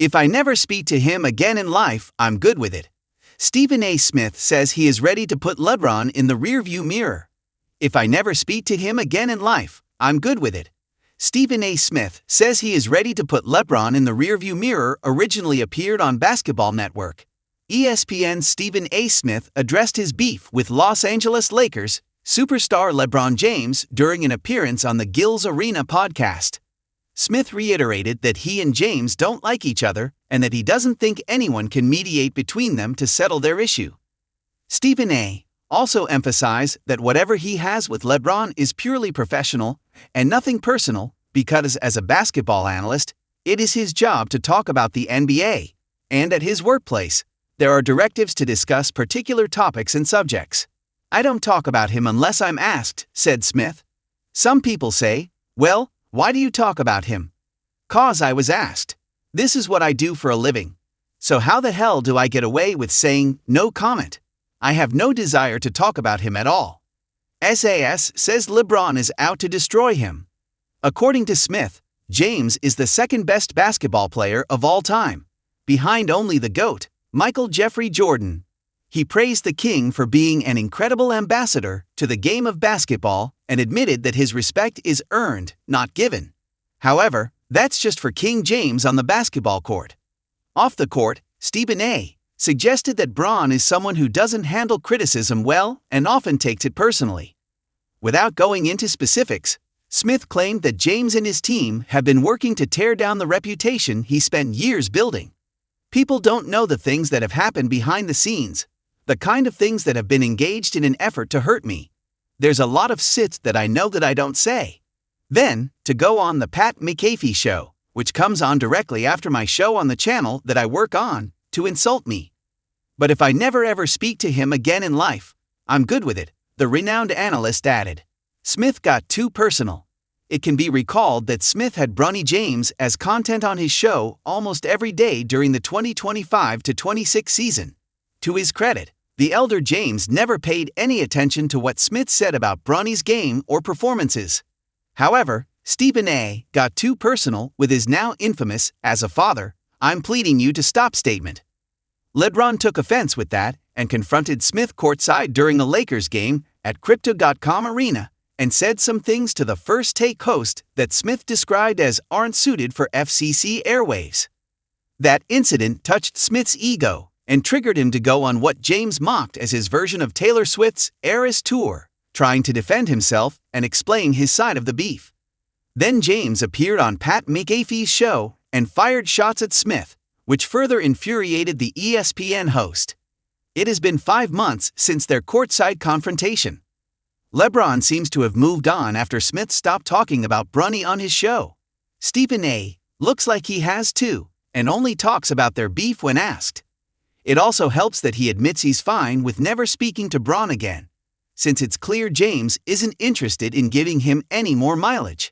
If I never speak to him again in life, I'm good with it. Stephen A. Smith says he is ready to put LeBron in the rearview mirror. If I never speak to him again in life, I'm good with it. Stephen A. Smith says he is ready to put LeBron in the rearview mirror. Originally appeared on Basketball Network. ESPN's Stephen A. Smith addressed his beef with Los Angeles Lakers superstar LeBron James during an appearance on the Gil's Arena podcast. Smith reiterated that he and James don't like each other and that he doesn't think anyone can mediate between them to settle their issue. Stephen A. also emphasized that whatever he has with LeBron is purely professional and nothing personal because, as a basketball analyst, it is his job to talk about the NBA, and at his workplace, there are directives to discuss particular topics and subjects. I don't talk about him unless I'm asked, said Smith. Some people say, well, why do you talk about him? 'Cause I was asked. This is what I do for a living. So how the hell do I get away with saying no comment? I have no desire to talk about him at all. SAS says LeBron is out to destroy him. According to Smith, James is the second best basketball player of all time, behind only the GOAT, Michael Jeffrey Jordan. He praised the king for being an incredible ambassador to the game of basketball and admitted that his respect is earned, not given. However, that's just for King James on the basketball court. Off the court, Stephen A. suggested that Bron is someone who doesn't handle criticism well and often takes it personally. Without going into specifics, Smith claimed that James and his team have been working to tear down the reputation he spent years building. People don't know the things that have happened behind the scenes, the kind of things that have been engaged in an effort to hurt me. There's a lot of shit that I know that I don't say. Then, to go on the Pat McAfee show, which comes on directly after my show on the channel that I work on, to insult me. But if I never ever speak to him again in life, I'm good with it, the renowned analyst added. Smith got too personal. It can be recalled that Smith had Bronny James as content on his show almost every day during the 2025-26 season. To his credit, the elder James never paid any attention to what Smith said about Bronny's game or performances. However, Stephen A. got too personal with his now infamous, as a father, I'm pleading you to stop statement. LeBron took offense with that and confronted Smith courtside during a Lakers game at Crypto.com Arena and said some things to the First Take host that Smith described as aren't suited for FCC airwaves. That incident touched Smith's ego and triggered him to go on what James mocked as his version of Taylor Swift's Eras Tour, trying to defend himself and explain his side of the beef. Then James appeared on Pat McAfee's show and fired shots at Smith, which further infuriated the ESPN host. It has been 5 months since their courtside confrontation. LeBron seems to have moved on after Smith stopped talking about Bronny on his show. Stephen A. looks like he has too, and only talks about their beef when asked. It also helps that he admits he's fine with never speaking to Bron again, since it's clear James isn't interested in giving him any more mileage.